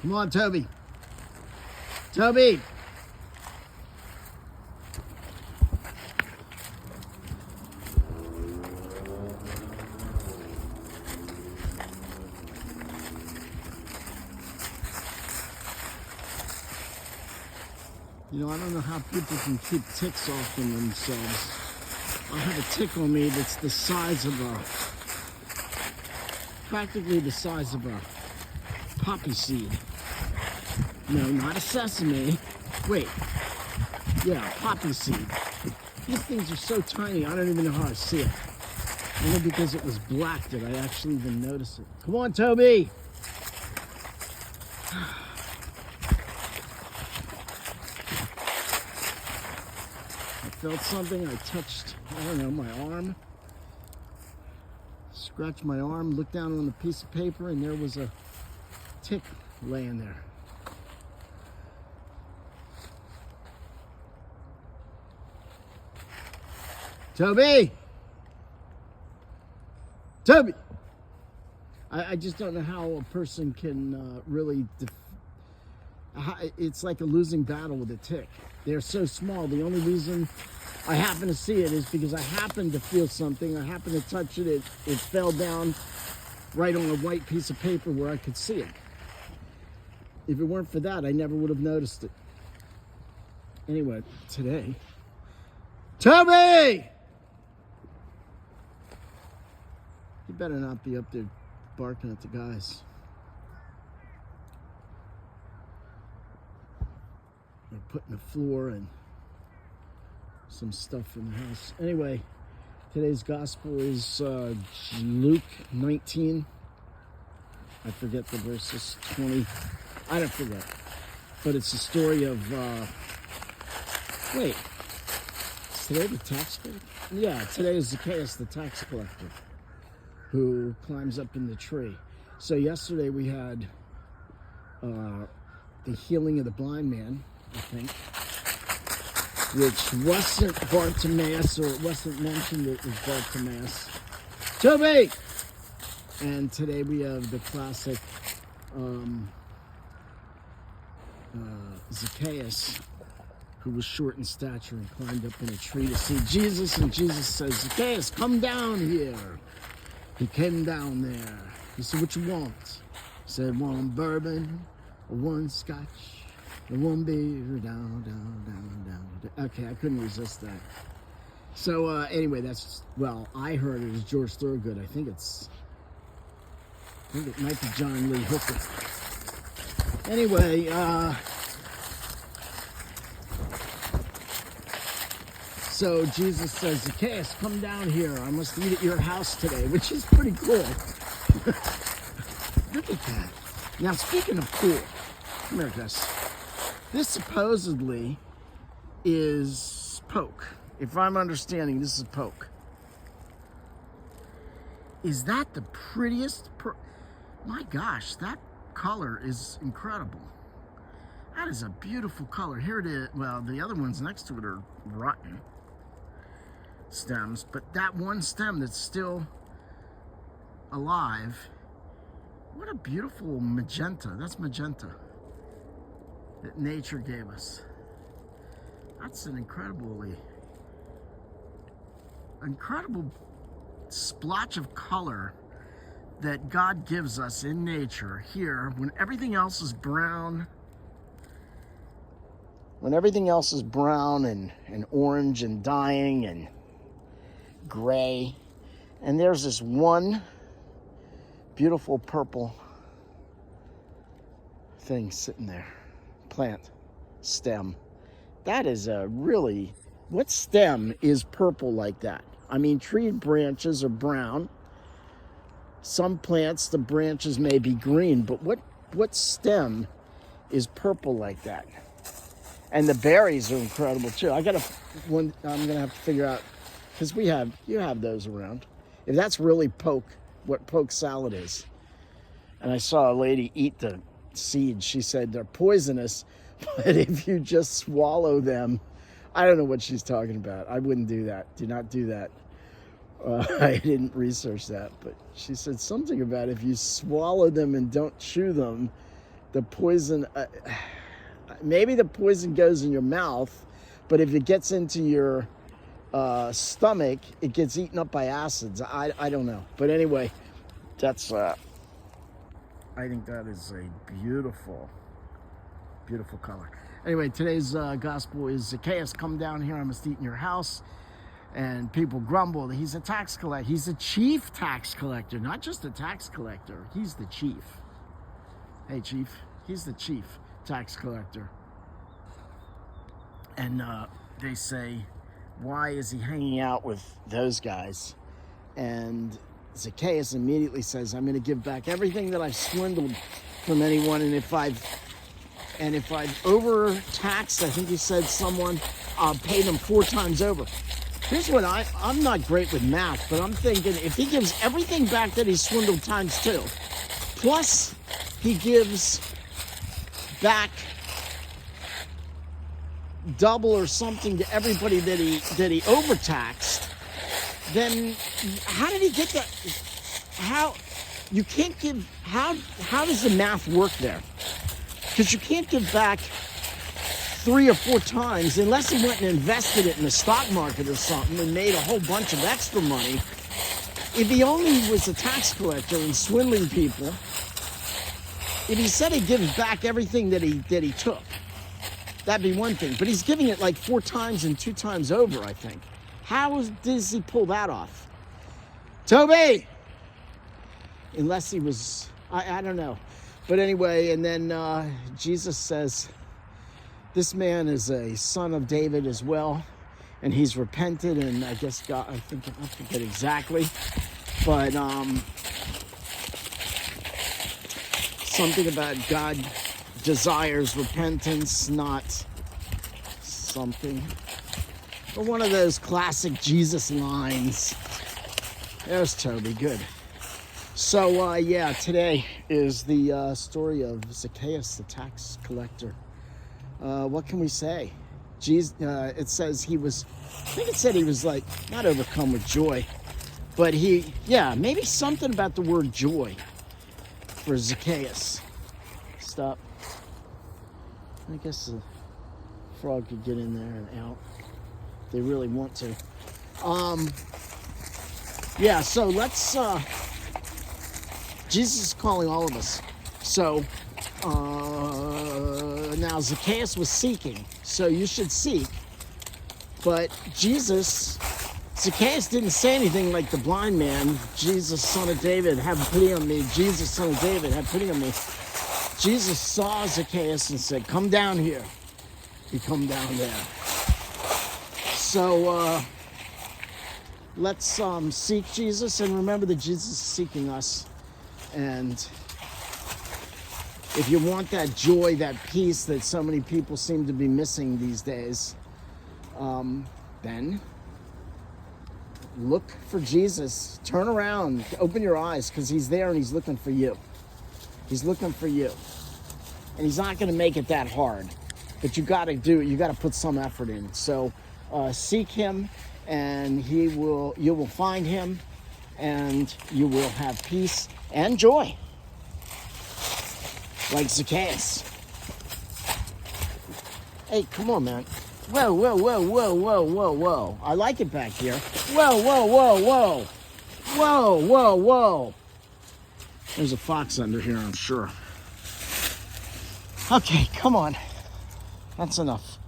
Come on, Toby. Toby! You know, I don't know how people can keep ticks off from themselves. I have a tick on me that's the size of practically the size of a poppy seed. No, not a sesame. Wait. Yeah, poppy seed. These things are so tiny, I don't even know how I see it. Only because it was black did I actually even notice it. Come on, Toby! I felt something, I touched, I don't know, my arm. Scratched my arm, looked down on a piece of paper, and there was a tick laying there. Toby! Toby! I just don't know how a person can really... it's like a losing battle with a tick. They're so small. The only reason I happen to see it is because I happen to feel something. I happen to touch it. It fell down right on a white piece of paper where I could see it. If it weren't for that, I never would have noticed it. Anyway, today... Toby! You better not be up there barking at the guys. They're putting the floor and some stuff in the house. Anyway, today's gospel is Luke 19. I forget the verses, 20. I don't forget. But it's the story of, wait, is today the tax collector? Yeah, today is Zacchaeus, the tax collector, who climbs up in the tree. So yesterday we had the healing of the blind man, I think, which wasn't Bartimaeus, or it wasn't mentioned that it was Bartimaeus. Toby! And today we have the classic Zacchaeus, who was short in stature and climbed up in a tree to see Jesus, and Jesus says, Zacchaeus, come down here. He came down there. He said, what you want? He said, one bourbon, one scotch, and one beer, down, down, down, down. Okay, I couldn't resist that. So anyway, that's, well, I heard it was George Thorogood. I think it might be John Lee Hooker. Anyway, so Jesus says, Zacchaeus, come down here. I must eat at your house today, which is pretty cool. Look at that. Now, speaking of cool, come here, Gus. This supposedly is poke. If I'm understanding, this is poke. Is that the prettiest? My gosh, that color is incredible. That is a beautiful color. Here it is. Well, the other ones next to it are rotten stems, but that one stem that's still alive, what a beautiful magenta. That's magenta that nature gave us. That's an incredible splotch of color that God gives us in nature here when everything else is brown. When everything else is brown and orange and dying and gray, and there's this one beautiful purple thing sitting there, plant, stem. That is a really, what stem is purple like that? I mean, tree branches are brown. Some plants, the branches may be green, but what stem is purple like that? And the berries are incredible too. I'm gonna have to figure out, because you have those around. If that's really poke, what poke salad is. And I saw a lady eat the seeds. She said they're poisonous, but if you just swallow them, I don't know what she's talking about. I wouldn't do that. Do not do that. I didn't research that, but she said something about if you swallow them and don't chew them, the poison, maybe the poison goes in your mouth, but if it gets into your stomach, it gets eaten up by acids. I don't know. But anyway, that's, I think that is a beautiful, beautiful color. Anyway, today's gospel is Zacchaeus, come down here, I must eat in your house. And people grumble that he's a tax collector. He's a chief tax collector, not just a tax collector. He's the chief. Hey, chief. He's the chief tax collector. And they say, why is he hanging out with those guys? And Zacchaeus immediately says, I'm going to give back everything that I've swindled from anyone. And if I've overtaxed, I think he said someone, I'll pay them 4 times over. Here's what I'm not great with math, but I'm thinking if he gives everything back that he swindled times 2, plus he gives back double or something to everybody that he overtaxed, then how did he get that? How does the math work there? Because you can't give back 3 or 4 times unless he went and invested it in the stock market or something and made a whole bunch of extra money. If he only was a tax collector and swindling people, if he said he gives back everything that he took, that'd be one thing. But he's giving it like 4 times and 2 times over, I think. How does he pull that off? Toby! Unless he was, I don't know. But anyway, and then Jesus says, this man is a son of David as well, and he's repented, and I guess God, I forget exactly, but something about God desires repentance, not something. But one of those classic Jesus lines. There's Toby, good. So, yeah, today is the story of Zacchaeus, the tax collector. What can we say? Jesus, it says he was, I think it said he was like, not overcome with joy, but maybe something about the word joy for Zacchaeus. Stop. I guess the frog could get in there and out if they really want to. Yeah, so let's, Jesus is calling all of us. So, now Zacchaeus was seeking, so you should seek. But Zacchaeus didn't say anything like the blind man, Jesus, son of David, have pity on me. Jesus, son of David, have pity on me. Jesus saw Zacchaeus and said, come down here. He come down there. So let's seek Jesus and remember that Jesus is seeking us. And if you want that joy, that peace that so many people seem to be missing these days, then look for Jesus. Turn around, open your eyes, because he's there and he's looking for you. He's looking for you. And he's not going to make it that hard. But you got to do it. You got to put some effort in. So seek him, and you will find him, and you will have peace and joy. Like Zacchaeus. Hey, come on, man. Whoa, whoa, whoa, whoa, whoa, whoa, whoa. I like it back here. Whoa, whoa, whoa, whoa. Whoa, whoa, whoa. There's a fox under here, I'm sure. Okay, come on. That's enough.